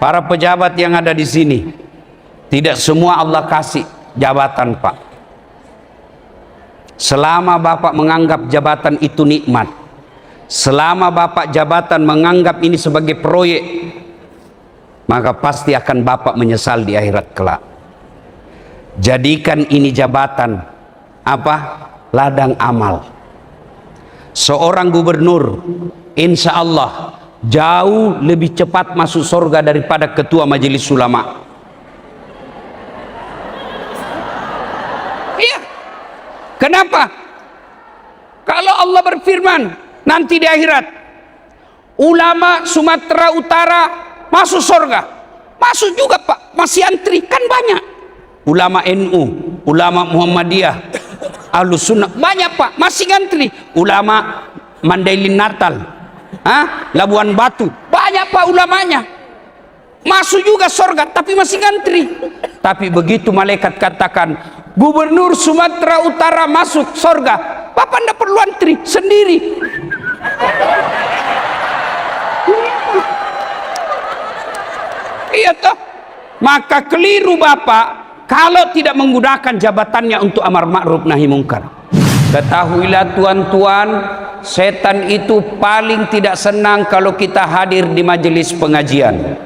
Para pejabat yang ada di sini, tidak semua Allah kasih jabatan, Pak. Selama Bapak menganggap jabatan itu nikmat, selama Bapak jabatan menganggap ini sebagai proyek, maka pasti akan Bapak menyesal di akhirat kelak. Jadikan ini jabatan apa? Ladang amal. Seorang gubernur insya Allah jauh lebih cepat masuk surga daripada ketua majelis ulama. Iya. Kenapa? Kalau Allah berfirman nanti di akhirat, ulama Sumatera Utara masuk surga, masuk juga Pak, masih antri kan banyak. Ulama NU, ulama Muhammadiyah, Ahlus Sunnah banyak Pak, masih ngantri. Ulama Mandailing Natal, Labuan Batu, banyak Pak ulamanya, masuk juga surga tapi masih ngantri. Tapi begitu malaikat katakan gubernur Sumatera Utara masuk surga, Bapak ndak perlu antri sendiri. Iya toh. Maka keliru Bapak kalau tidak menggunakan jabatannya untuk amar ma'ruf nahi mungkar. Ketahuilah tuan-tuan, setan itu paling tidak senang kalau kita hadir di majelis pengajian.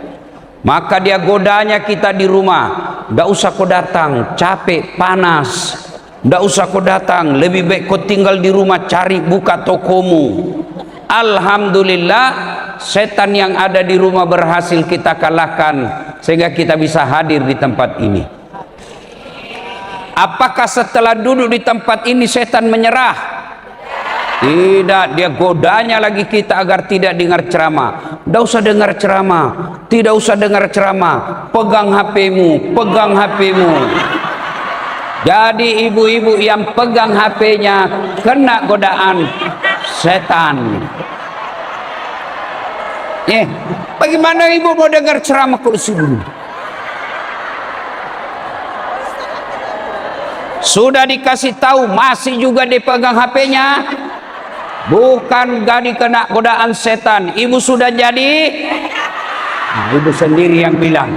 Maka dia godanya kita di rumah. Nggak usah kau datang, capek, panas. Nggak usah kau datang, lebih baik kau tinggal di rumah, cari buka tokomu. Alhamdulillah, setan yang ada di rumah berhasil kita kalahkan sehingga kita bisa hadir di tempat ini. Apakah setelah duduk di tempat ini setan menyerah? Tidak, dia godanya lagi kita agar tidak dengar ceramah. Tidak usah dengar ceramah, tidak usah dengar ceramah. Pegang HP-mu, pegang HP-mu. Jadi ibu-ibu yang pegang HP-nya kena godaan setan. Bagaimana ibu mau dengar ceramah kursi dulu? Sudah dikasih tahu masih juga dipegang HP-nya. Bukan gak dikena godaan setan. Ibu sudah jadi, ibu sendiri yang bilang.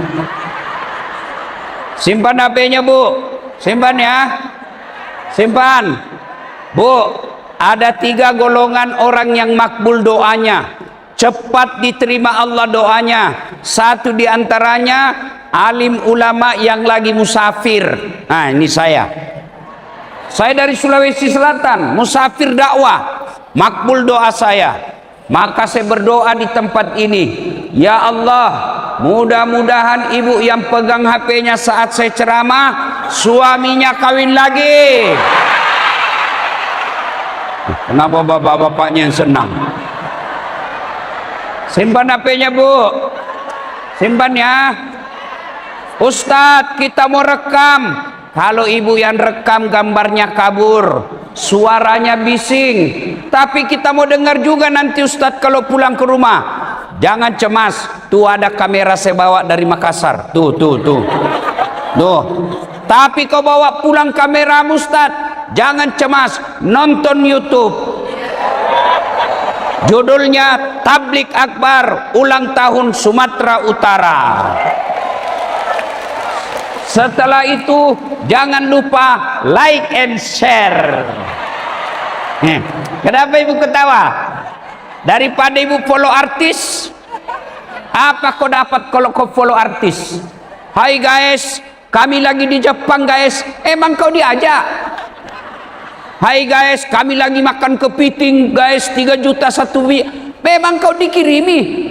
Simpan HP-nya Bu, simpan ya, simpan. Bu, ada 3 golongan orang yang makbul doanya, cepat diterima Allah doanya. Satu diantaranya alim ulama yang lagi musafir. Nah ini saya dari Sulawesi Selatan, musafir dakwah, makbul doa saya. Maka saya berdoa di tempat ini, ya Allah, mudah-mudahan ibu yang pegang HP-nya saat saya ceramah, suaminya kawin lagi. Kenapa bapak-bapaknya yang senang? Simpan HP-nya Bu, simpan ya. Ustadz, kita mau rekam. Kalau ibu yang rekam gambarnya kabur, suaranya bising, tapi kita mau dengar juga nanti Ustadz kalau pulang ke rumah. Jangan cemas, tuh ada kamera saya bawa dari Makassar. Tuh. Tapi kau bawa pulang kamera Ustadz, jangan cemas, nonton YouTube. Judulnya Tablik Akbar ulang tahun Sumatera Utara. Setelah itu jangan lupa like and share. Kenapa ibu ketawa? Daripada ibu follow artis, apa kau dapat kalau kau follow artis? Hai guys, kami lagi di Jepang guys. Emang kau diajak? Hai guys, kami lagi makan kepiting guys, 3 juta satu memang kau dikirimi?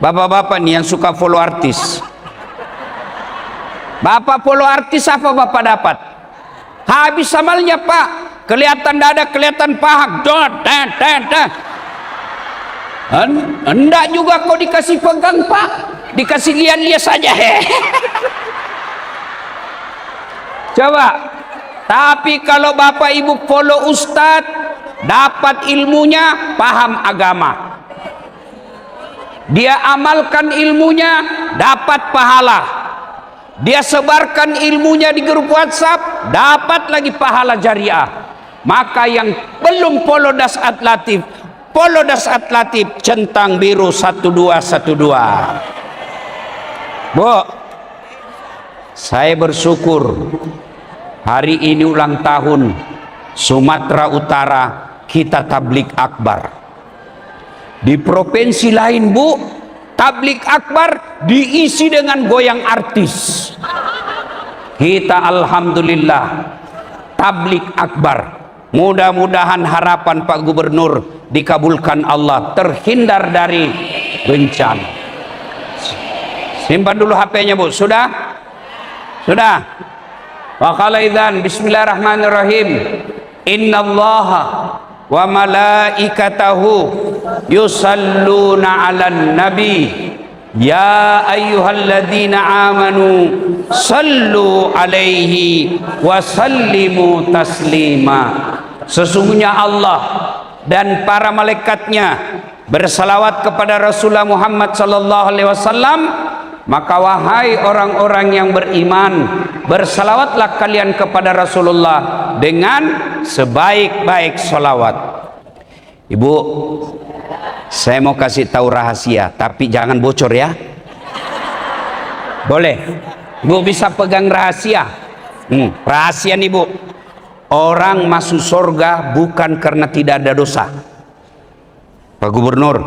Bapak-bapak nih yang suka follow artis, Bapak follow artis apa Bapak dapat? Habis amalnya Pak. Kelihatan dada, kelihatan paha. Hendak juga kau dikasih pegang Pak. Dikasih lihat-lihat saja. Coba. Tapi kalau Bapak Ibu follow Ustadz, dapat ilmunya, paham agama. Dia amalkan ilmunya, dapat pahala. Dia sebarkan ilmunya di grup WhatsApp, dapat lagi pahala jariah. Maka yang belum follow Dasat Latif, follow Dasat Latif centang biru 1212. Bu, saya bersyukur hari ini ulang tahun Sumatera Utara kita tablik akbar. Di provinsi lain, Bu, tablik akbar diisi dengan goyang artis. Kita alhamdulillah tablik akbar. Mudah-mudahan harapan Pak Gubernur dikabulkan Allah, terhindar dari bencana. Simpan dulu HP-nya, Bu. Sudah? Sudah. Wa qala idzan bismillahirrahmanirrahim. Innallaha wa malaikatahu yusalluna 'alan nabi. Ya ayyuhalladzina amanu sallu alaihi wa sallimu taslima. Sesungguhnya Allah dan para malaikatnya bersalawat kepada Rasulullah Muhammad sallallahu alaihi wasallam. Maka wahai orang-orang yang beriman, bersalawatlah kalian kepada Rasulullah dengan sebaik-baik salawat. Ibu, saya mau kasih tahu rahasia, tapi jangan bocor ya. Boleh? Ibu bisa pegang rahasia. Rahasia nih, Bu. Orang masuk surga bukan karena tidak ada dosa. Pak Gubernur,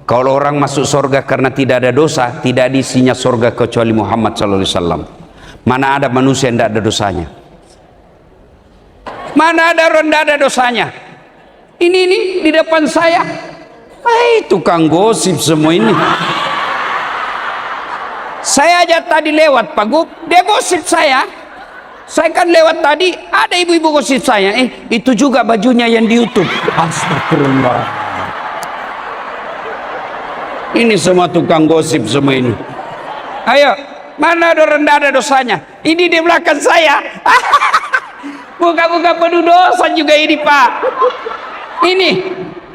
kalau orang masuk surga karena tidak ada dosa, tidak ada isinya surga kecuali Muhammad sallallahu alaihi wasallam. Mana ada manusia yang tidak ada dosanya? Mana ada orang tidak ada dosanya? Ini di depan saya. Tukang gosip semua ini. Saya aja tadi lewat, Pak Gub, dia gosip saya. Saya kan lewat tadi, ada ibu-ibu gosip saya. Itu juga bajunya yang di YouTube. Astagfirullah. Ini semua tukang gosip semua ini. Ayo, mana ada orang tidak ada dosanya? Ini di belakang saya. Buka-buka penuh dosa juga ini, Pak. Ini,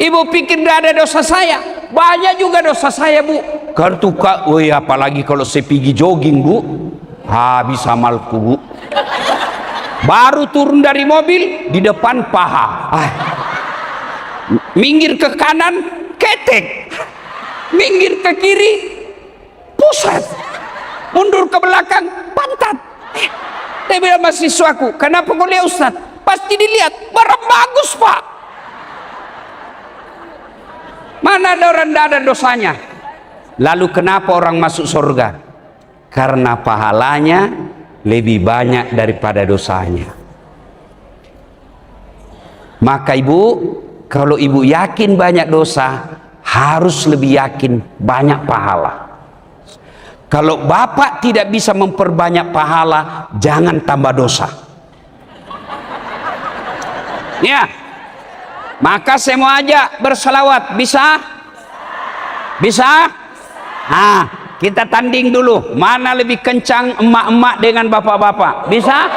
ibu pikir tidak ada dosa saya? Banyak juga dosa saya, Bu. Kartu Kak, apalagi kalau saya pergi jogging, Bu. Habis amalku, Bu. Baru turun dari mobil, di depan paha. Minggir ke kanan, ketek. Minggir ke kiri, pusat. Mundur ke belakang, pantat. Dia bilang mahasiswaku, kenapa kau lihat Ustaz? Pasti dilihat, barang bagus, Pak. Mana ada orang tidak ada dosanya? Lalu kenapa orang masuk surga? Karena pahalanya lebih banyak daripada dosanya. Maka ibu, kalau ibu yakin banyak dosa, harus lebih yakin banyak pahala. Kalau bapak tidak bisa memperbanyak pahala, jangan tambah dosa. Ya, maka saya mau ajak berselawat. Bisa? Bisa? Nah, kita tanding dulu. Mana lebih kencang emak-emak dengan bapak-bapak? Bisa?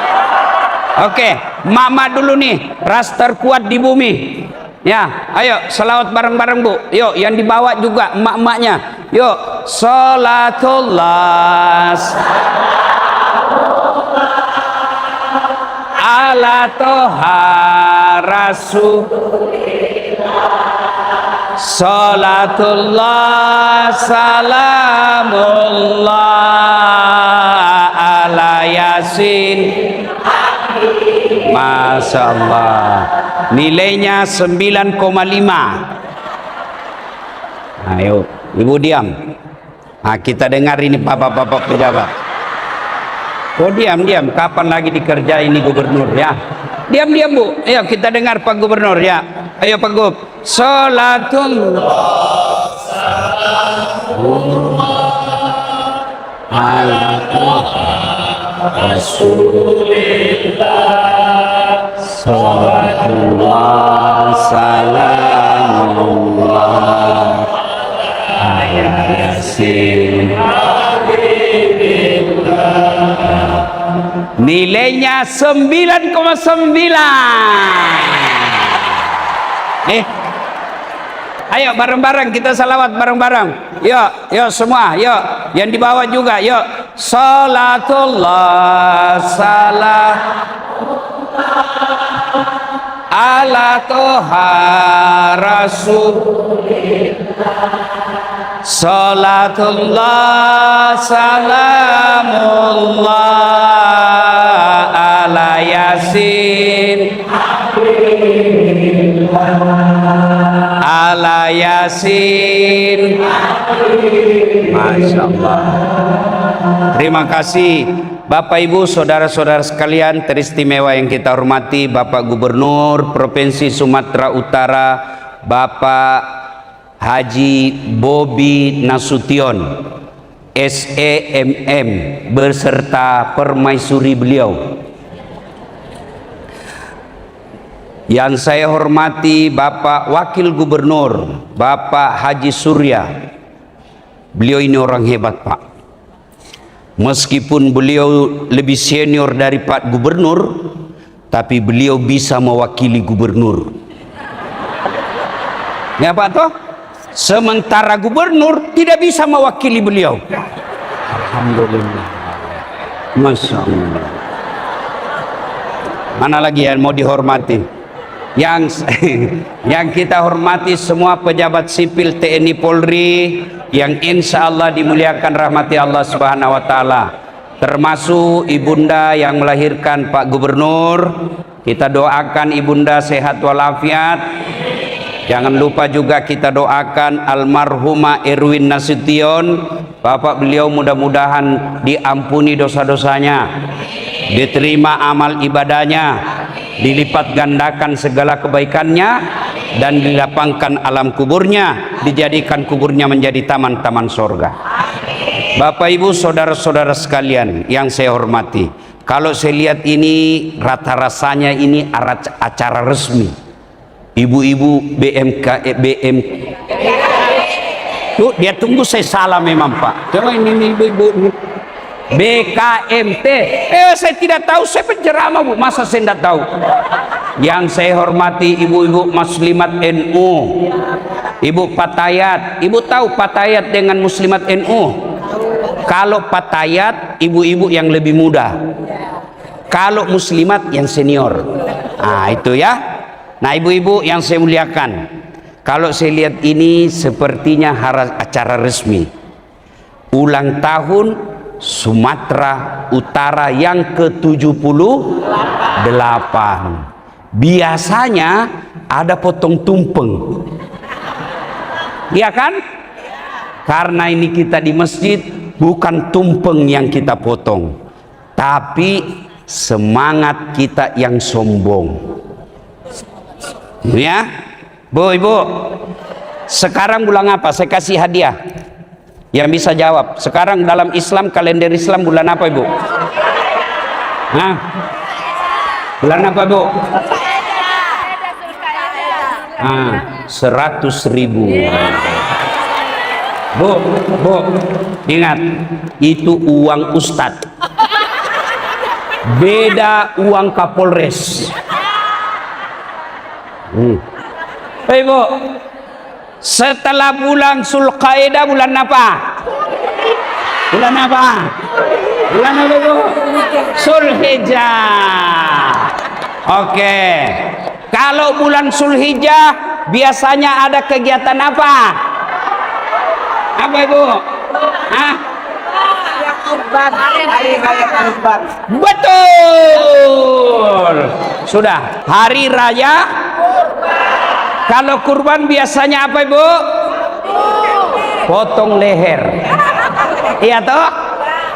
Oke, emak-emak dulu nih. Ras terkuat di bumi. Ya, ayo selawat bareng-bareng, Bu. Yuk, yang dibawa juga emak-emaknya. Yuk, sholatullah ala toha rasulillah, sholatullah salamullah ala yasin. Masya Allah, nilainya 9,5. Ayo, ibu diam. Nah, kita dengar ini bapak-bapak pejabat. Oh, diam. Kapan lagi dikerjain ini gubernur ya? Diam, Bu. Ayo kita dengar Pak Gubernur ya. Ayo Pak Gub. Salatullah ala Rasulillah, salatullah salamullah ala yasin. Nilainya 9,9. Ayo bareng-bareng kita salawat bareng-bareng. Yuk semua, yuk. Yang di bawah juga, yuk. Salatullah salam ala toha rasulillah, Salatullah salamullah ala Yasin ala Yasin. Masya Allah. Terima kasih Bapak Ibu saudara-saudara sekalian teristimewa yang kita hormati, Bapak Gubernur Provinsi Sumatera Utara Bapak Haji Bobi Nasution SEMM beserta permaisuri beliau. Yang saya hormati Bapak Wakil Gubernur Bapak Haji Surya. Beliau ini orang hebat, Pak. Meskipun beliau lebih senior dari Pak Gubernur, tapi beliau bisa mewakili gubernur. Ya Pak toh? Sementara gubernur tidak bisa mewakili beliau. Alhamdulillah. Masya Allah. Mana lagi yang mau dihormati? Yang kita hormati semua pejabat sipil TNI Polri yang insya Allah dimuliakan rahmati Allah Subhanahu Wa Taala, termasuk ibunda yang melahirkan Pak Gubernur. Kita doakan ibunda sehat walafiat. Jangan lupa juga kita doakan almarhumah Erwin Nasution, bapak beliau mudah-mudahan diampuni dosa-dosanya, diterima amal ibadahnya, dilipat gandakan segala kebaikannya, dan dilapangkan alam kuburnya, dijadikan kuburnya menjadi taman-taman sorga. Bapak Ibu saudara-saudara sekalian yang saya hormati, kalau saya lihat ini rasa-rasanya ini acara resmi. Ibu-ibu BM tuh dia tunggu saya salah memang Pak. Coba ini ibu-ibu BKMT. Saya tidak tahu, saya penceramah Bu, masa saya tidak tahu. Yang saya hormati ibu-ibu muslimat NU, Ibu Patayat. Ibu tahu Patayat dengan muslimat NU? Kalau Patayat ibu-ibu yang lebih muda, kalau muslimat yang senior. Nah itu ya. Nah ibu-ibu yang saya muliakan, kalau saya lihat ini sepertinya acara resmi ulang tahun Sumatera Utara yang ke-78. Biasanya ada potong tumpeng, iya kan? Karena ini kita di masjid, bukan tumpeng yang kita potong, tapi semangat kita yang sombong. Ya, Bu, Ibu. Sekarang bulan apa? Saya kasih hadiah. Yang bisa jawab. Sekarang dalam Islam, kalender Islam bulan apa, Ibu? Hah? Bulan apa, Bu? 100.000. Bu, ingat, itu uang Ustadz. Beda uang Kapolres. Ibu, setelah bulan Zulqaidah bulan apa? Bulan apa? Bulan apa, Bu? Zulhijjah. Oke. Kalau bulan Zulhijjah biasanya ada kegiatan apa? Apa, Ibu? Hah? Betul. Sudah, hari raya. Kalau kurban biasanya apa, Ibu? Potong leher. Iya toh?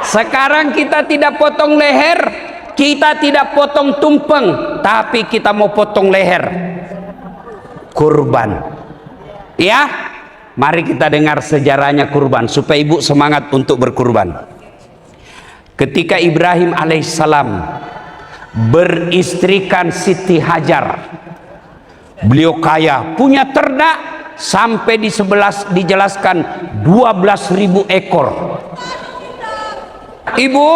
Sekarang kita tidak potong leher, kita tidak potong tumpeng, tapi kita mau potong leher. Kurban. Ya? Mari kita dengar sejarahnya kurban supaya Ibu semangat untuk berkurban. Ketika Ibrahim alaihissalam beristrikan Siti Hajar, beliau kaya, punya ternak sampai dijelaskan 12.000 ekor. Ibu,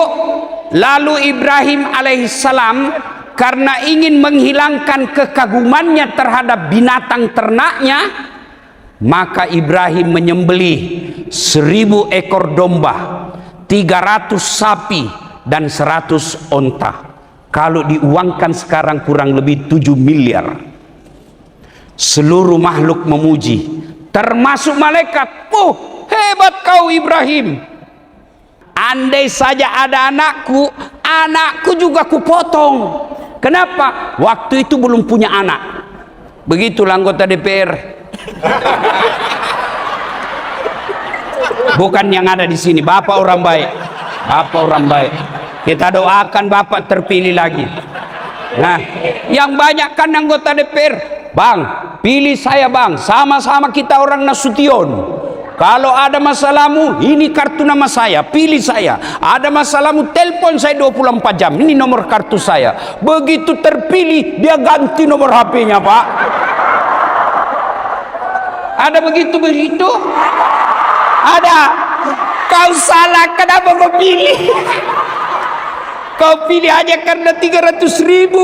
lalu Ibrahim alaihissalam karena ingin menghilangkan kekagumannya terhadap binatang ternaknya, maka Ibrahim menyembelih 1.000 ekor domba, 300 sapi, dan 100 onta. Kalau diuangkan sekarang kurang lebih 7 miliar. Seluruh makhluk memuji, termasuk malaikat. Hebat kau Ibrahim. Andai saja ada anakku, anakku juga kupotong. Kenapa? Waktu itu belum punya anak. Begitulah anggota DPR. Bukan yang ada di sini. Bapak orang baik. Bapak orang baik. Kita doakan Bapak terpilih lagi. Nah, yang banyak kan anggota DPR, Bang, pilih saya Bang, sama-sama kita orang Nasution. Kalau ada masalahmu, ini kartu nama saya, pilih saya. Ada masalahmu, telepon saya 24 jam, ini nomor kartu saya. Begitu terpilih, dia ganti nomor HP-nya, Pak. Ada begitu-begitu? Ada. Kau salah, kenapa kau pilih? Kau pilih aja karena 300.000.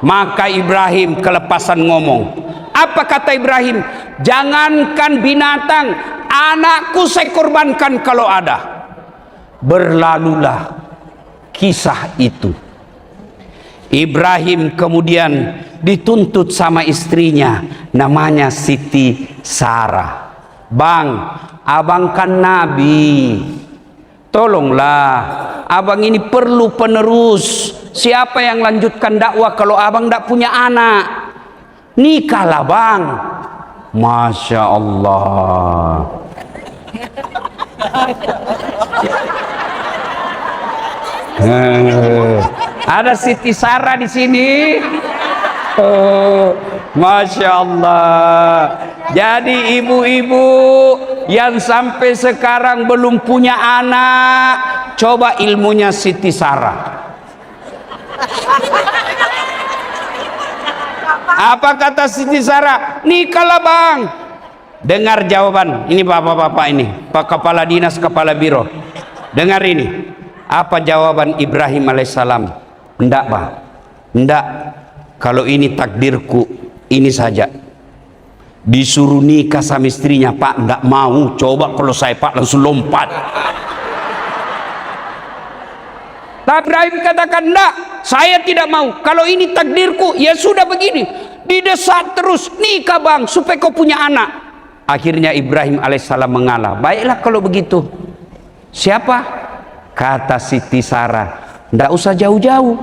Maka Ibrahim kelepasan ngomong. Apa kata Ibrahim? Jangankan binatang, anakku saya korbankan kalau ada. Berlalulah kisah itu. Ibrahim kemudian dituntut sama istrinya, namanya Siti Sarah. Bang, abang kan nabi, tolonglah, abang ini perlu penerus. Siapa yang lanjutkan dakwah kalau abang tidak punya anak? Nikahlah bang. Masya Allah. Ada Siti Sarah di sini. Oh, Masya Allah. Jadi ibu-ibu yang sampai sekarang belum punya anak, coba ilmunya Siti Sarah. Apa kata Siti Sarah? Nikahlah bang. Dengar jawaban. Ini bapak-bapak ini, Pak Kepala Dinas, Kepala Biro. Dengar ini. Apa jawaban Ibrahim alaihissalam? Enggak bang, enggak. Kalau ini takdirku, ini saja. Disuruh nikah sama istrinya, Pak, enggak mau. Coba kalau saya Pak langsung lompat. Tapi Ibrahim katakan, enggak, saya tidak mau. Kalau ini takdirku, ya sudah begini. Didesak terus, nikah bang, supaya kau punya anak. Akhirnya Ibrahim alaihissalam mengalah. Baiklah kalau begitu. Siapa? Kata Siti Sarah, enggak usah jauh-jauh.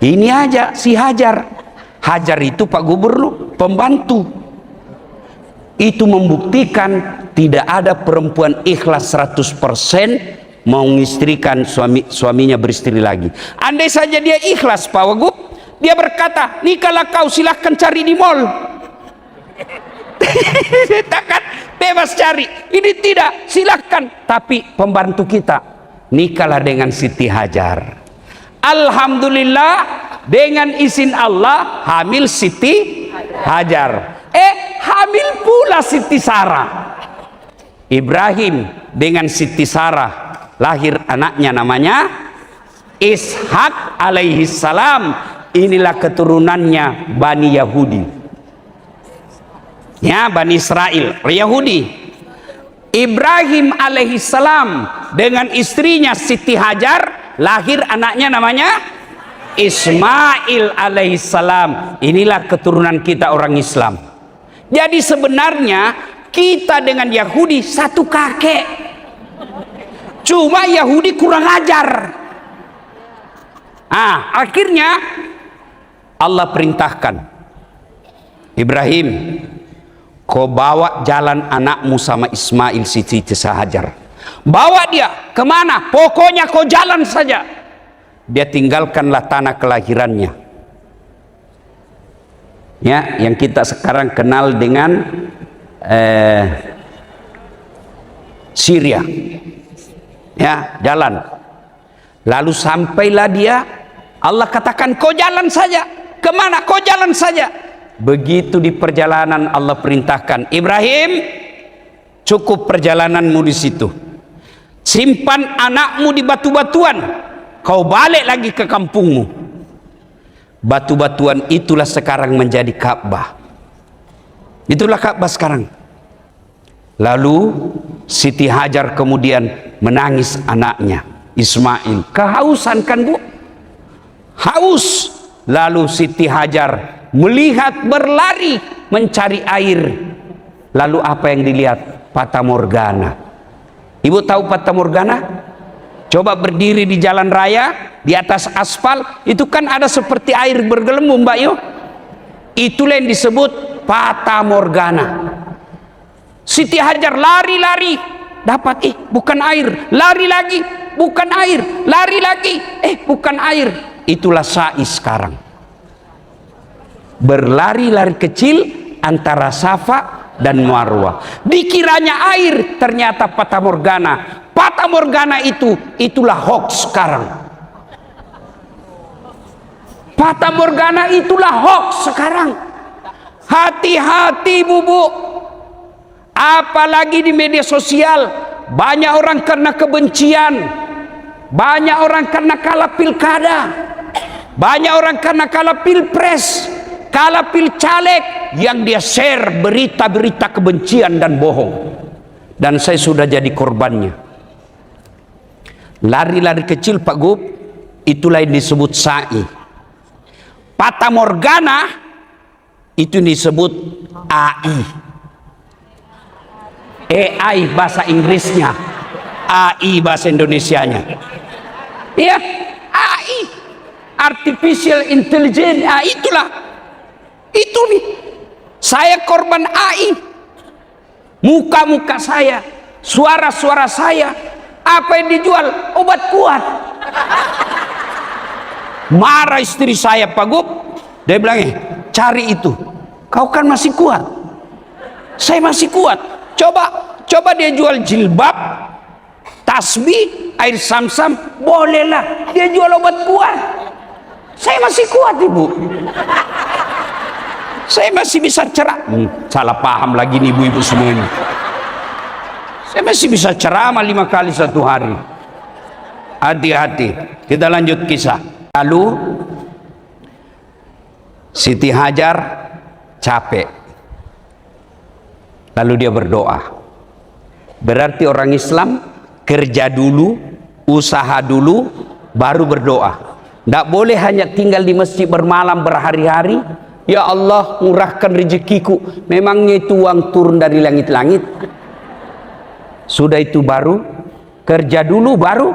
Ini aja si Hajar. Hajar itu Pak Gubernur, pembantu. Itu membuktikan tidak ada perempuan ikhlas 100% mau mengistrikan suaminya beristri lagi. Andai saja dia ikhlas Pak Wagub, dia berkata, nikahlah kau, silahkan cari di mall. Takkan bebas cari. Ini tidak, silahkan. Tapi pembantu kita, nikahlah dengan Siti Hajar. Alhamdulillah, dengan izin Allah hamil Siti Hajar. Hamil pula Siti Sarah. Ibrahim dengan Siti Sarah lahir anaknya namanya Ishak alaihi salam. Inilah keturunannya Bani Yahudi. Ya, Bani Israel, Yahudi. Ibrahim alaihi salam dengan istrinya Siti Hajar lahir anaknya namanya Ismail alaihi salam. Inilah keturunan kita orang Islam. Jadi sebenarnya kita dengan Yahudi satu kakek. Cuma Yahudi kurang ajar. Akhirnya Allah perintahkan, Ibrahim, kau bawa jalan anakmu sama Ismail Siti Hajar. Bawa dia kemana? Pokoknya kau jalan saja. Dia tinggalkanlah tanah kelahirannya. Ya, yang kita sekarang kenal dengan Syria. Ya, jalan. Lalu sampailah dia, Allah katakan kau jalan saja. Kemana? Kau jalan saja. Begitu di perjalanan Allah perintahkan, Ibrahim, cukup perjalananmu di situ. Simpan anakmu di batu-batuan. Kau balik lagi ke kampungmu. Batu-batuan itulah sekarang menjadi Ka'bah. Itulah Ka'bah sekarang. Lalu Siti Hajar kemudian menangis anaknya Ismail. Kehausan kan bu? Haus. Lalu Siti Hajar melihat berlari mencari air. Lalu apa yang dilihat? Fata Morgana. Ibu tahu Fata Morgana? Coba berdiri di jalan raya, di atas aspal, itu kan ada seperti air bergelembung, Mbak Yo. Itulah yang disebut Fata Morgana. Siti Hajar lari-lari, dapat bukan air, lari lagi, bukan air, lari lagi, bukan air. Itulah sa'i sekarang. Berlari-lari kecil antara Safa dan Marwah. Dikiranya air, ternyata Fata Morgana. Fata Morgana itulah hoax sekarang. Fata Morgana itulah hoax sekarang. Hati-hati bubu. Apalagi di media sosial, banyak orang karena kebencian, banyak orang karena kalah pilkada, banyak orang karena kalah pilpres, kalah pilcaleg, yang dia share berita-berita kebencian dan bohong. Dan saya sudah jadi korbannya. Lari-lari kecil Pak Gub, itulah yang disebut sa'i. Fata Morgana itu disebut AI. AI bahasa Inggrisnya, AI bahasa Indonesianya. Ya, AI, Artificial Intelligence. Itulah. Itu nih. Saya korban AI. Muka-muka saya, suara-suara saya. Apa yang dijual? Obat kuat. Marah istri saya Pak Gub. Dia bilang, cari itu. Kau kan masih kuat. Saya masih kuat. Coba dia jual jilbab, tasbih, air Sam-Sam, bolehlah. Dia jual obat kuat. Saya masih kuat, Ibu. Saya masih bisa salah paham lagi nih ibu-ibu semua ini. Saya masih bisa ceramah 5 kali satu hari. Hati-hati. Kita lanjut kisah. Lalu Siti Hajar capek. Lalu dia berdoa. Berarti orang Islam kerja dulu, usaha dulu, baru berdoa. Tidak boleh hanya tinggal di masjid bermalam berhari-hari. Ya Allah, murahkan rezekiku. Memangnya itu uang turun dari langit-langit? Sudah itu baru kerja dulu, baru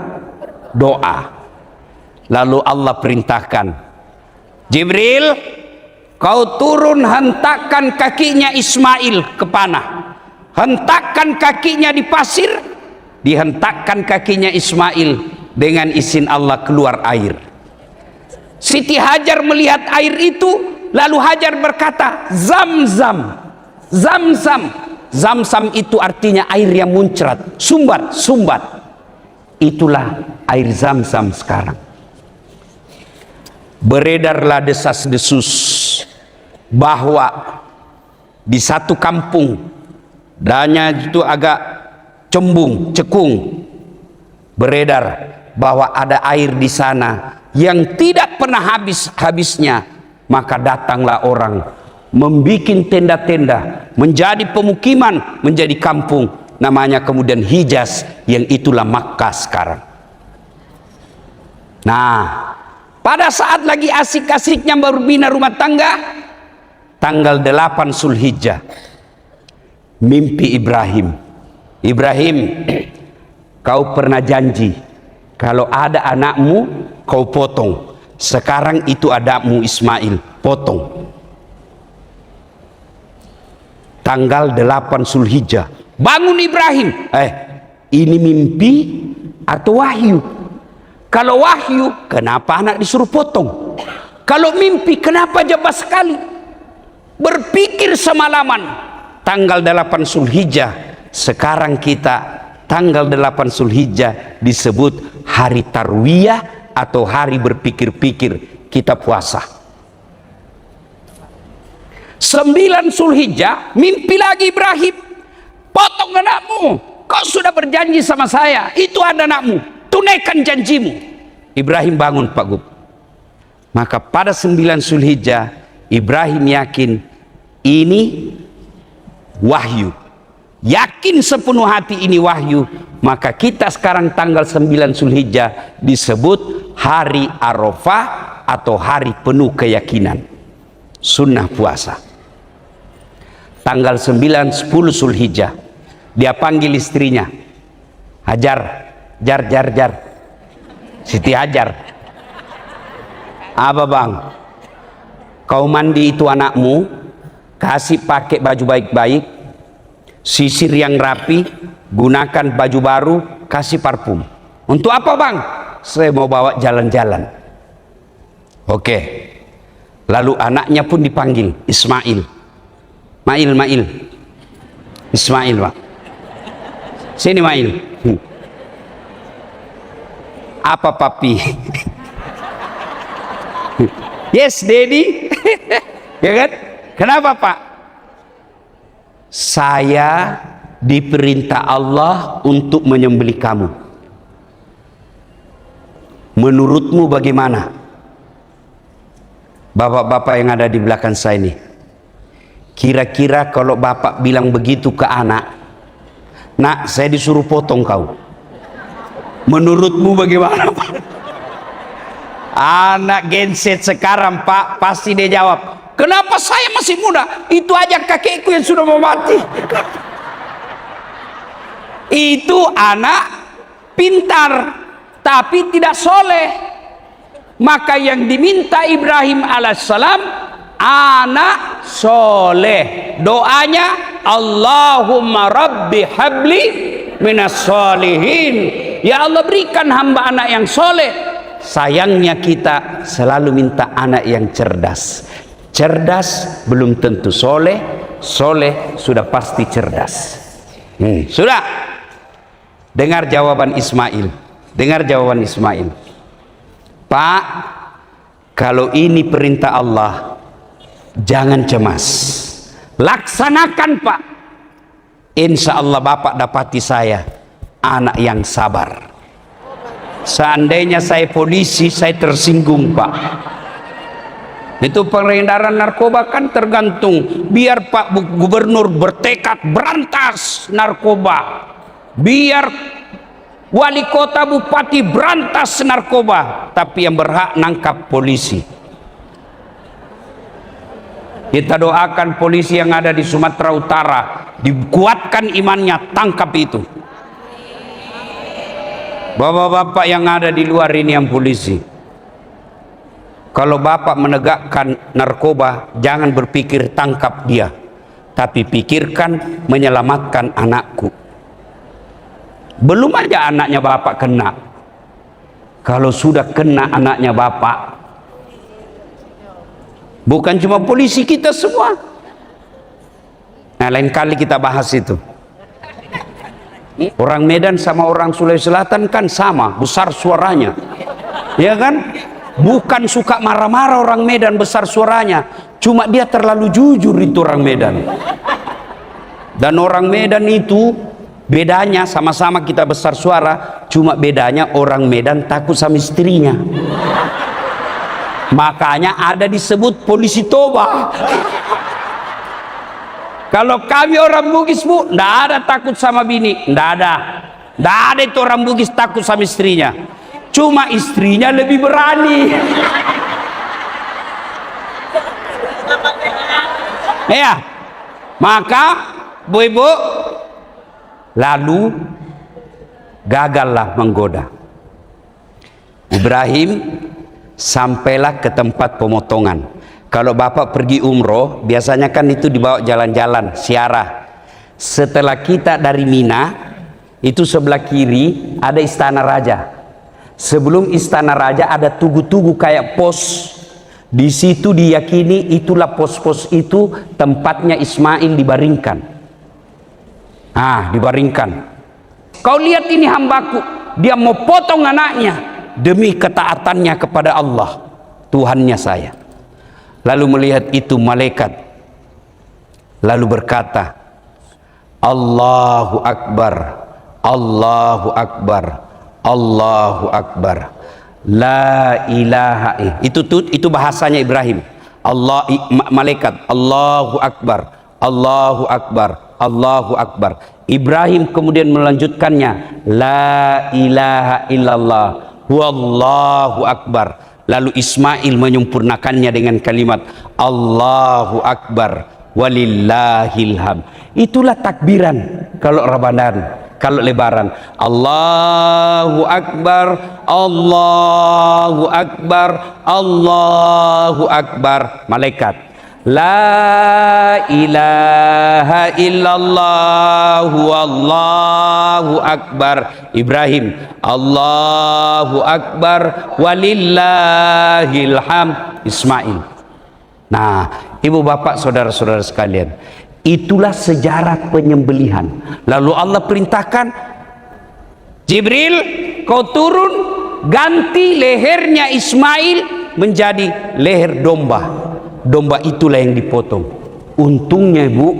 doa. Lalu Allah perintahkan, Jibril, kau turun hentakkan kakinya Ismail ke panah. Hentakkan kakinya di pasir. Dihentakkan kakinya Ismail. Dengan izin Allah keluar air. Siti Hajar melihat air itu. Lalu Hajar berkata, Zam-Zam. Zam-Zam. Zam-Zam itu artinya air yang muncrat. Sumbat. Itulah air Zam-Zam sekarang. Beredarlah desas-desus bahwa di satu kampung, danya itu agak cekung, beredar bahwa ada air di sana yang tidak pernah habisnya. Maka datanglah orang membikin tenda-tenda, menjadi pemukiman, menjadi kampung, namanya kemudian Hijaz, yang itulah Makkah sekarang. Nah, pada saat lagi asik-asiknya berbina rumah tangga, tanggal 8 Zulhijjah, mimpi Ibrahim. Ibrahim, kau pernah janji kalau ada anakmu kau potong. Sekarang itu anakmu Ismail, potong. Tanggal 8 Zulhijjah, bangun Ibrahim. Ini mimpi atau wahyu? Kalau wahyu, kenapa anak disuruh potong? Kalau mimpi, kenapa jebak sekali? Berpikir semalaman. Tanggal 8 Zulhijjah. Sekarang kita tanggal 8 Zulhijjah disebut hari Tarwiyah atau hari berpikir-pikir, kita puasa. 9 Zulhijjah, mimpi lagi Ibrahim. Potong anakmu. Kau sudah berjanji sama saya, itu ada anakmu. Tunaikan janjimu. Ibrahim bangun Pak Gub. Maka pada 9 Zulhijjah, Ibrahim yakin ini wahyu. Yakin sepenuh hati ini wahyu. Maka kita sekarang tanggal 9 Zulhijjah disebut hari Arafah atau hari penuh keyakinan. Sunnah puasa. Tanggal 9, 10 Zulhijjah Dia panggil istrinya, Hajar, jar. Siti Hajar. Apa bang? Kau mandi itu anakmu, kasih pakai baju baik-baik, sisir yang rapi, gunakan baju baru, kasih parfum. Untuk apa bang? Saya mau bawa jalan-jalan. Oke. Lalu anaknya pun dipanggil, Ismail. Mail. Ismail pak. Sini Mail. Apa papi? Yes daddy. Ya kan? Kenapa pak? Saya diperintah Allah untuk menyembelih kamu. Menurutmu bagaimana? Bapak-bapak yang ada di belakang saya ini, kira-kira kalau bapak bilang begitu ke anak, nak saya disuruh potong kau, menurutmu bagaimana pak? Anak genset sekarang pak pasti dia jawab, kenapa saya masih muda? Itu aja kakekku yang sudah mau mati. Itu anak pintar tapi tidak soleh. Maka yang diminta Ibrahim alaihissalam anak soleh. Doanya Allahumma rabbi habli minas solihin. Ya Allah berikan hamba anak yang soleh. Sayangnya kita selalu minta anak yang cerdas. Cerdas belum tentu soleh. Soleh sudah pasti cerdas. Sudah. Dengar jawaban Ismail. Pak, kalau ini perintah Allah, jangan cemas. Laksanakan pak. Insya Allah bapak dapati saya anak yang sabar. Seandainya saya polisi, saya tersinggung pak. Itu peredaran narkoba kan tergantung. Biar Pak Gubernur bertekad berantas narkoba, biar wali kota bupati berantas narkoba, tapi yang berhak nangkap polisi. Kita doakan polisi yang ada di Sumatera Utara dikuatkan imannya, tangkap itu. Bapak-bapak yang ada di luar ini yang polisi, kalau bapak menegakkan narkoba, jangan berpikir tangkap dia, tapi pikirkan menyelamatkan anakku. Belum aja anaknya bapak kena, kalau sudah kena anaknya bapak, bukan cuma polisi, kita semua. Nah, lain kali kita bahas itu. Orang Medan sama orang Sulawesi Selatan kan sama, besar suaranya, ya kan? Bukan suka marah-marah orang Medan besar suaranya, cuma dia terlalu jujur itu orang Medan. Dan orang Medan itu bedanya, sama-sama kita besar suara, cuma bedanya orang Medan takut sama istrinya. Makanya ada disebut polisi toba. Kalau kami orang Bugis bu, ndak ada takut sama bini, ndak ada itu orang Bugis takut sama istrinya. Cuma istrinya lebih berani. Ya, maka bu ibu, lalu gagallah menggoda. Ibrahim sampailah ke tempat pemotongan. Kalau bapak pergi umroh, biasanya kan itu dibawa jalan-jalan, ziarah. Setelah kita dari Mina, itu sebelah kiri ada istana raja. Sebelum istana raja ada tugu-tugu kayak pos. Di situ diyakini itulah pos-pos itu tempatnya Ismail dibaringkan. Dibaringkan. Kau lihat ini hambaku, dia mau potong anaknya demi ketaatannya kepada Allah, Tuhannya saya. Lalu melihat itu malaikat, lalu berkata, Allahu Akbar, Allahu Akbar, Allahu Akbar, la ilaha. Itu bahasanya Ibrahim. Malaikat, Allahu Akbar, Allahu Akbar, Allahu Akbar. Ibrahim kemudian melanjutkannya, la ilaha illallah, wallahu akbar. Lalu Ismail menyempurnakannya dengan kalimat Allahu Akbar walillahil hamd. Itulah takbiran kalau Ramadan. Kalau lebaran, Allahu Akbar, Allahu Akbar, Allahu Akbar. Malaikat, La ilaha illallah, Allahu Akbar. Ibrahim, Allahu Akbar, walillahil hamd. Ismail. Nah, ibu bapak saudara-saudara sekalian, itulah sejarah penyembelihan. Lalu Allah perintahkan, Jibril, kau turun, ganti lehernya Ismail menjadi leher domba. Domba itulah yang dipotong. Untungnya ibu,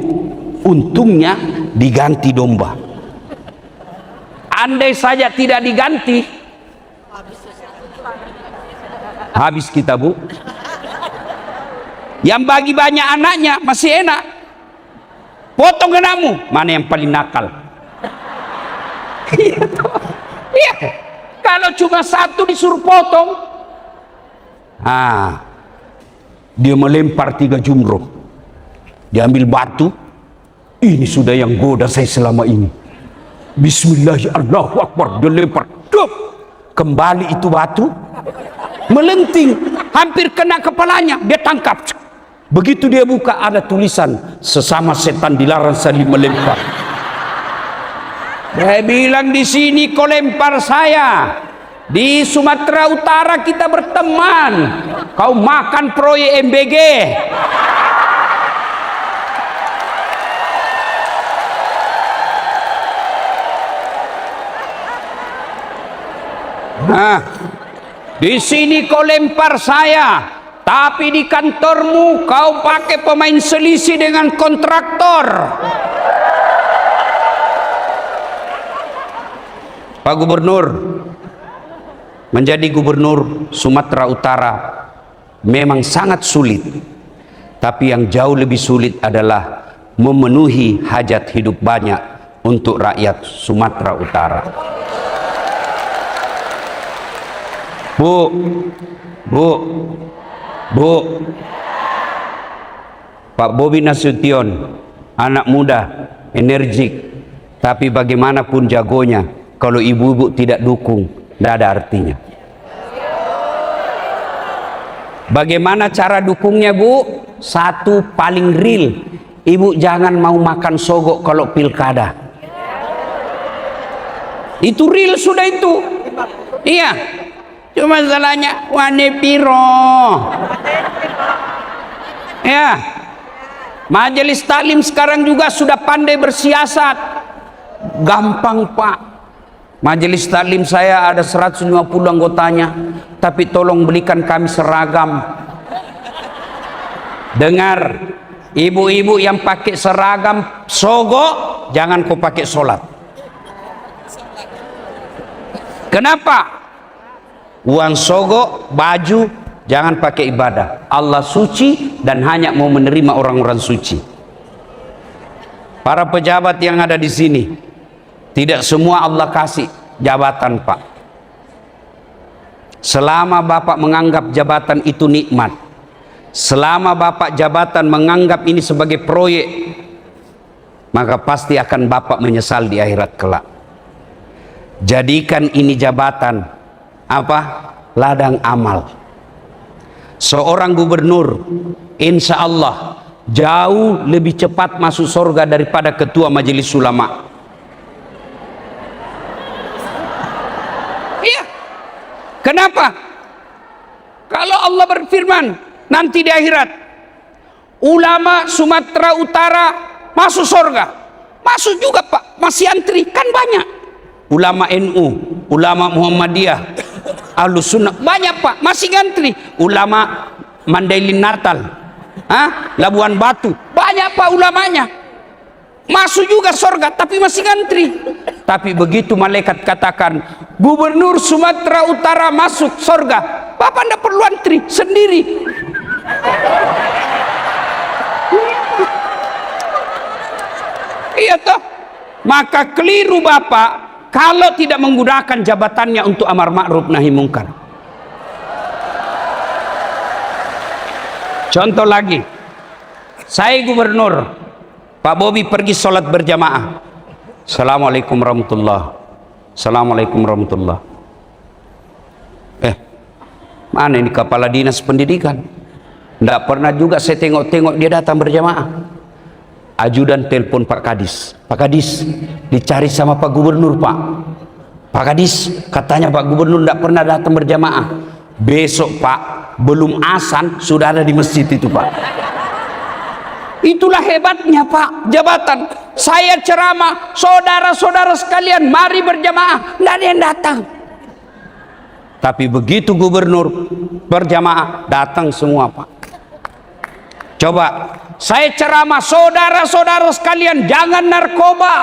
untungnya diganti domba. Andai saja tidak diganti, habis kita bu. Yang bagi banyak anaknya masih enak. Potong anakmu, mana yang paling nakal? Iya. Kalau cuma satu disuruh potong, dia melempar 3 jumroh. Dia ambil batu. Ini sudah yang goda saya selama ini. Bismillahirrahmanirrahim. Dia lempar. Dup! Kembali itu batu. Melenting. Hampir kena kepalanya. Dia tangkap. Begitu dia buka, ada tulisan, sesama setan dilarang saling melempar. Dia bilang, di sini kau lempar saya. Di Sumatera Utara kita berteman. Kau makan proyek MBG. Nah, di sini kau lempar saya, tapi di kantormu kau pakai pemain selisih dengan kontraktor. Pak Gubernur, menjadi gubernur Sumatera Utara memang sangat sulit, tapi yang jauh lebih sulit adalah memenuhi hajat hidup banyak untuk rakyat Sumatera Utara. Bu, Pak Bobi Nasution, anak muda, energik, tapi bagaimanapun jagonya, kalau ibu-ibu tidak dukung, tidak ada artinya. Bagaimana cara dukungnya bu? Satu, paling real, ibu jangan mau makan sogok kalau pilkada. Itu real sudah itu. Iya. Cuma masalahnya wane piro. Ya. Majelis Taklim sekarang juga sudah pandai bersiasat. Gampang pak. Majelis Taklim saya ada 150 anggotanya, tapi tolong belikan kami seragam. Dengar, ibu-ibu yang pakai seragam sogok, jangan kau pakai sholat. Kenapa? Uang sogok, baju, jangan pakai ibadah. Allah suci dan hanya mau menerima orang-orang suci. Para pejabat yang ada di sini, tidak semua Allah kasih jabatan pak. Selama bapak menganggap jabatan itu nikmat, selama bapak jabatan menganggap ini sebagai proyek, maka pasti akan bapak menyesal di akhirat kelak. Jadikan ini jabatan apa? Ladang amal. Seorang gubernur insya Allah jauh lebih cepat masuk surga daripada ketua majelis ulama. Kenapa? Kalau Allah berfirman nanti di akhirat, ulama Sumatera Utara masuk surga, masuk juga pak, masih antri kan banyak. Ulama NU, ulama Muhammadiyah, Ahlus Sunnah banyak pak, masih ngantri. Ulama Mandailing Natal, Labuan Batu banyak pak ulamanya, masuk juga surga tapi masih ngantri. Tapi begitu malaikat katakan gubernur Sumatera Utara masuk surga, bapak tidak perlu antri sendiri. Iya toh. Maka keliru bapak kalau tidak menggunakan jabatannya untuk amar ma'ruf nahi mungkar. Contoh lagi, saya gubernur, Pak Bobi pergi sholat berjamaah. Assalamualaikum warahmatullah. Assalamualaikum warahmatullah. Mana ini kepala dinas pendidikan? Tidak pernah juga saya tengok-tengok dia datang berjamaah. Ajudan telepon Pak Kadis. Pak Kadis, dicari sama Pak Gubernur, Pak. Pak Kadis, katanya Pak Gubernur tidak pernah datang berjamaah. Besok, Pak, belum azan sudah ada di masjid itu, Pak. Itulah hebatnya, Pak, jabatan. Saya ceramah, saudara-saudara sekalian, mari berjamaah. Tidak ada yang datang. Tapi begitu gubernur berjamaah, datang semua, Pak. Coba, saya ceramah, saudara-saudara sekalian, jangan narkoba.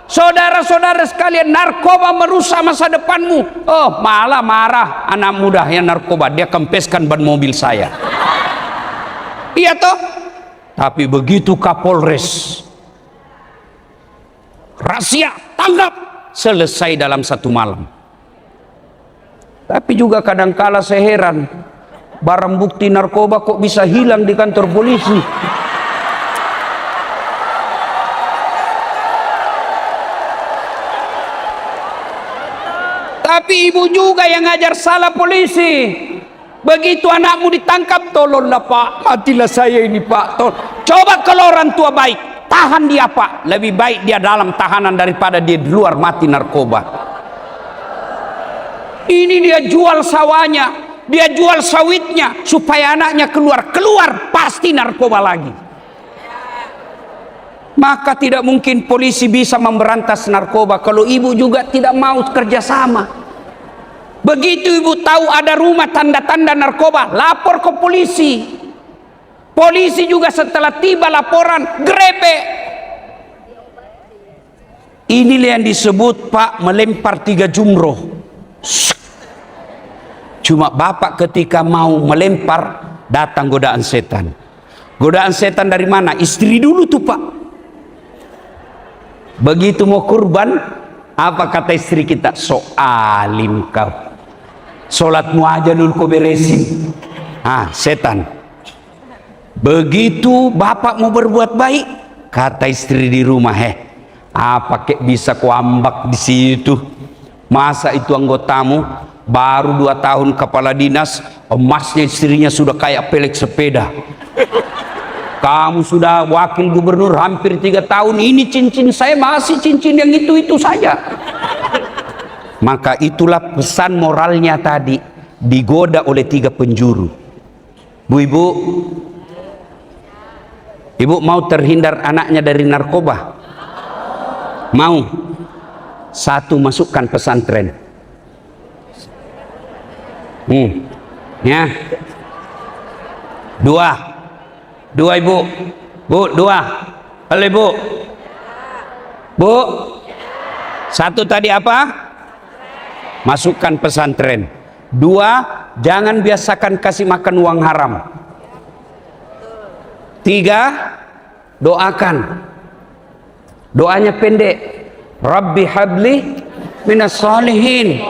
Saudara-saudara sekalian, narkoba merusak masa depanmu. Oh, malah marah anak muda yang narkoba. Dia kempeskan ban mobil saya. Iya toh? Tapi begitu Kapolres, rahasia, tangkap, selesai dalam satu malam. Tapi juga kadangkala saya heran, barang bukti narkoba kok bisa hilang di kantor polisi. Tapi ibu juga yang ngajar salah polisi. Begitu anakmu ditangkap, tolonglah Pak, matilah saya ini Pak. Coba kalau orang tua baik, tahan dia Pak. Lebih baik dia dalam tahanan daripada dia di luar mati narkoba. Ini dia jual sawahnya, dia jual sawitnya supaya anaknya keluar pasti narkoba lagi. Maka tidak mungkin polisi bisa memberantas narkoba kalau ibu juga tidak mau kerjasama. Begitu ibu tahu ada rumah tanda-tanda narkoba, lapor ke polisi. Polisi juga setelah tiba laporan, grebek. Inilah yang disebut Pak melempar 3 jumroh. Cuma bapak ketika mau melempar, datang godaan setan. Godaan setan dari mana? Istri dulu tuh Pak. Begitu mau kurban, apa kata istri kita? Soalim kau, sholatmu aja dulu kau beresin. Setan. Begitu bapak mau berbuat baik, kata istri di rumah, apa kek bisa kau ambak di situ? Masa itu anggotamu baru 2 tahun kepala dinas, emasnya istrinya sudah kayak pelek sepeda. Kamu sudah wakil gubernur hampir 3 tahun, ini cincin saya masih cincin yang itu-itu saja. Maka itulah pesan moralnya tadi, digoda oleh 3 penjuru. Bu, ibu mau terhindar anaknya dari narkoba? Mau? 1, masukkan pesantren. Ya. 2 ibu. Bu, 2. Halo ibu. Bu. 1 tadi apa? Masukkan pesantren. 2, jangan biasakan kasih makan uang haram. 3, doakan. Doanya pendek. Rabbi habli minas solihin.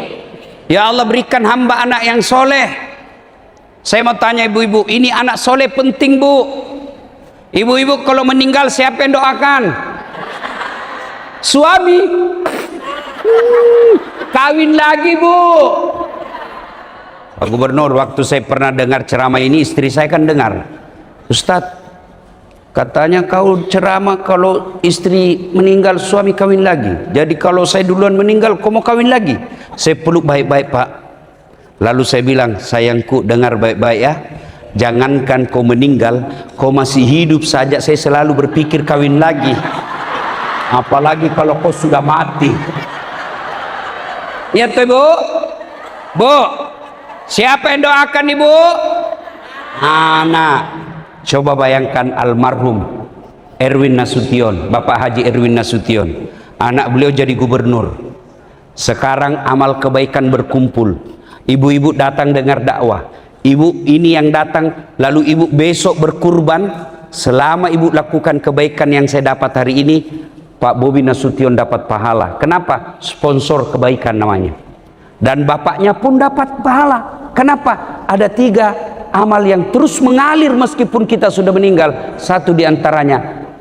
Ya Allah, berikan hamba anak yang soleh. Saya mau tanya ibu-ibu, ini anak soleh penting bu. Ibu-ibu kalau meninggal siapa yang doakan? Suami. Kawin lagi bu. Pak Gubernur, waktu saya pernah dengar ceramah ini, istri saya kan dengar. Ustadz, katanya kau ceramah kalau istri meninggal suami kawin lagi. Jadi kalau saya duluan meninggal kau mau kawin lagi? Saya peluk baik-baik Pak. Lalu saya bilang, sayangku dengar baik-baik ya. Jangankan kau meninggal, kau masih hidup saja saya selalu berpikir kawin lagi. Apalagi kalau kau sudah mati. Ya tuh ibu. Bu, siapa yang doakan ibu? Anak. Coba bayangkan almarhum Erwin Nasution, Bapak Haji Erwin Nasution. Anak beliau jadi gubernur. Sekarang amal kebaikan berkumpul. Ibu-ibu datang dengar dakwah. Ibu ini yang datang, lalu ibu besok berkurban. Selama ibu lakukan kebaikan yang saya dapat hari ini, Pak Bobi Nasution dapat pahala. Kenapa? Sponsor kebaikan namanya. Dan bapaknya pun dapat pahala. Kenapa? Ada 3 amal yang terus mengalir meskipun kita sudah meninggal. 1 diantaranya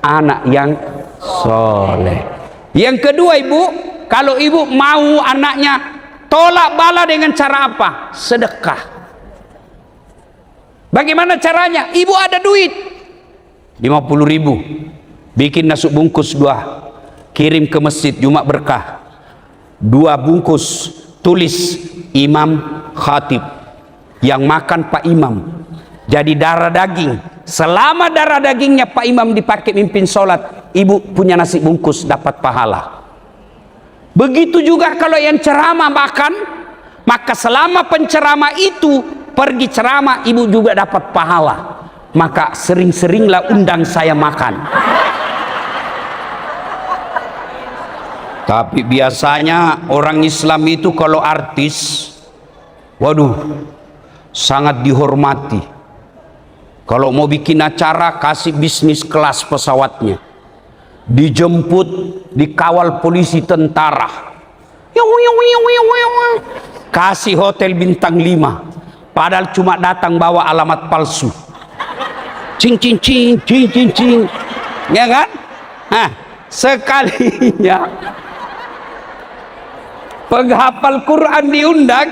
anak yang soleh. Yang kedua, ibu, kalau ibu mau anaknya tolak bala dengan cara apa? Sedekah. Bagaimana caranya? Ibu ada duit 50.000, bikin nasi bungkus 2, kirim ke masjid Jumat Berkah, 2 bungkus, tulis Imam Khatib, yang makan Pak Imam, jadi darah daging. Selama darah dagingnya Pak Imam dipakai mimpin sholat, ibu punya nasi bungkus dapat pahala. Begitu juga kalau yang ceramah makan, maka selama penceramah itu pergi ceramah, ibu juga dapat pahala. Maka sering-seringlah undang saya makan. Tapi biasanya orang Islam itu kalau artis, waduh, sangat dihormati. Kalau mau bikin acara, kasih bisnis kelas pesawatnya, dijemput, dikawal polisi tentara, kasih hotel bintang 5, padahal cuma datang bawa alamat palsu. Cing cing cing cing cing cing, ya kan? Nah, sekalinya penghafal Quran diundang,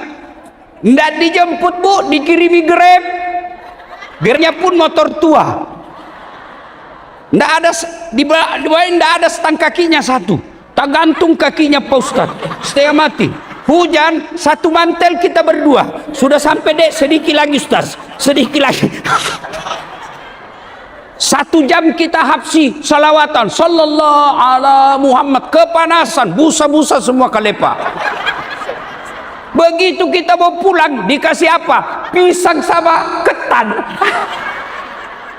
ndak dijemput bu, dikirimi Grab. Gernya pun motor tua, ndak ada ndak ada stang kakinya 1, tak gantung kakinya Pak Ustaz, setengah mati. Hujan, 1 mantel kita berdua, sudah sampai dek, sedikit lagi Ustaz, sedikit lagi. 1 jam kita hafsi salawatan sallallahu ala Muhammad, kepanasan, busa-busa semua kalepa. Begitu kita mau pulang, dikasih apa? Pisang sama ketan.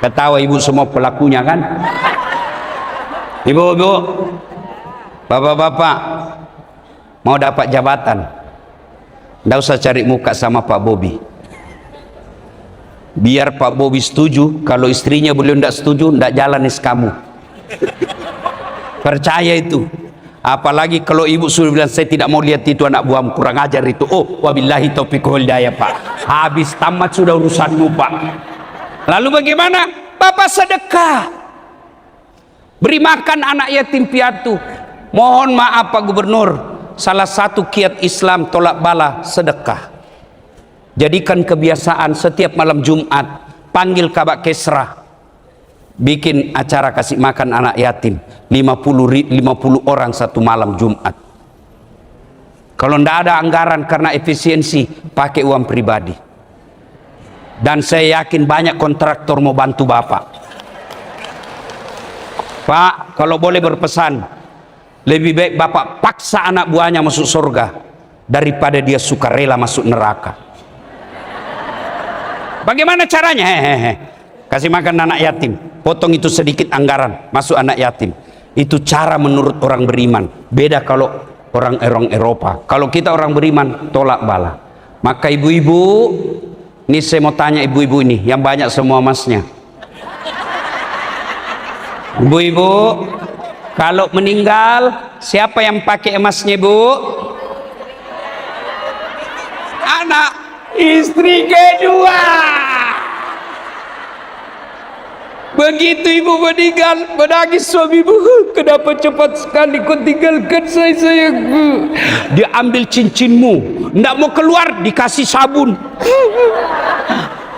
Ketawa ibu semua pelakunya kan? Ibu-ibu, bapak-bapak, mau dapat jabatan, nggak usah cari muka sama Pak Bobi. Biar Pak Bobi setuju, kalau istrinya beliau tidak setuju, tidak jalan kamu. Percaya itu. Apalagi kalau ibu sudah bilang, saya tidak mau lihat itu anak buahmu, kurang ajar itu. Oh, wabillahi taufiq wal hidayah Pak. Habis tamat sudah urusanmu Pak. Lalu bagaimana? Bapak sedekah, beri makan anak yatim piatu. Mohon maaf Pak Gubernur, salah satu kiat Islam tolak bala sedekah. Jadikan kebiasaan setiap malam Jumat, panggil Kabak Kesra, bikin acara kasih makan anak yatim 50 orang 1 malam Jumat. Kalau ndak ada anggaran karena efisiensi, pakai uang pribadi. Dan saya yakin banyak kontraktor mau bantu Bapak. Pak, kalau boleh berpesan, lebih baik Bapak paksa anak buahnya masuk surga daripada dia sukarela masuk neraka. Bagaimana caranya? Kasih makan anak yatim, potong itu sedikit anggaran, masuk anak yatim. Itu cara menurut orang beriman. Beda kalau orang Eropa. Kalau kita orang beriman, tolak bala. Maka ibu-ibu, ini saya mau tanya ibu-ibu ini, yang banyak semua emasnya. Ibu-ibu, kalau meninggal, siapa yang pakai emasnya bu? Anak, istri kedua. Begitu ibu meninggal, menangis suami ibu, kenapa cepat sekali kau tinggalkan saya sayangku. Dia ambil cincinmu, ndak mau keluar, dikasih sabun.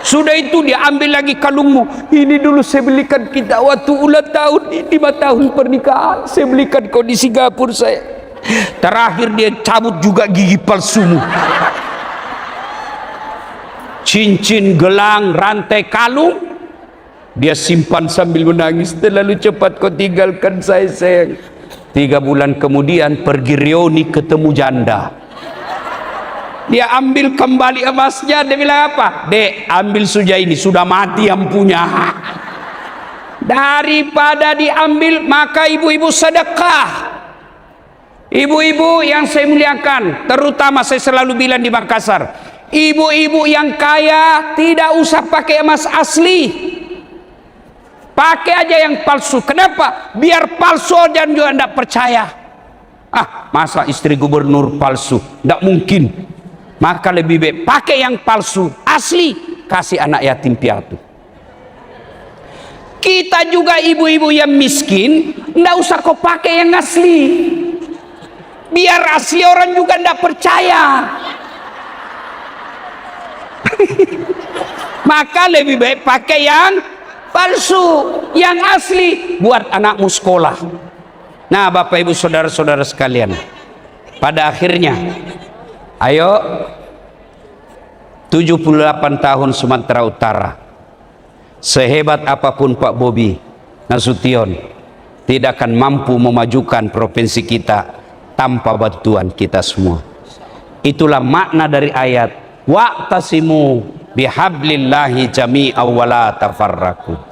Sudah itu dia ambil lagi kalungmu, ini dulu saya belikan kita waktu ulang tahun 5 tahun pernikahan, saya belikan kau di Singapura saya. Terakhir dia cabut juga gigi palsumu. Cincin, gelang, rantai, kalung dia simpan sambil menangis. Terlalu cepat kau tinggalkan saya sayang. 3 bulan kemudian pergi reuni ketemu janda. Dia ambil kembali emasnya. Dia bilang apa? Dek, ambil suja ini, sudah mati yang punya. Daripada diambil, maka ibu-ibu sedekah. Ibu-ibu yang saya muliakan, terutama saya selalu bilang di Makassar, ibu-ibu yang kaya tidak usah pakai emas asli, pakai aja yang palsu. Kenapa? Biar palsu dan juga tidak percaya. Masa istri gubernur palsu? Tidak mungkin. Maka lebih baik pakai yang palsu, asli, kasih anak yatim piatu. Kita juga ibu-ibu yang miskin, ndak usah kau pakai yang asli. Biar asli orang juga ndak percaya. Maka lebih baik pakai yang palsu, yang asli buat anakmu sekolah. Nah, Bapak Ibu saudara-saudara sekalian, pada akhirnya ayo 78 tahun Sumatera Utara, sehebat apapun Pak Bobi Nasution, tidak akan mampu memajukan provinsi kita tanpa bantuan kita semua. Itulah makna dari ayat wa'tasimu bihablillahi jami'an wa la tafarraqu.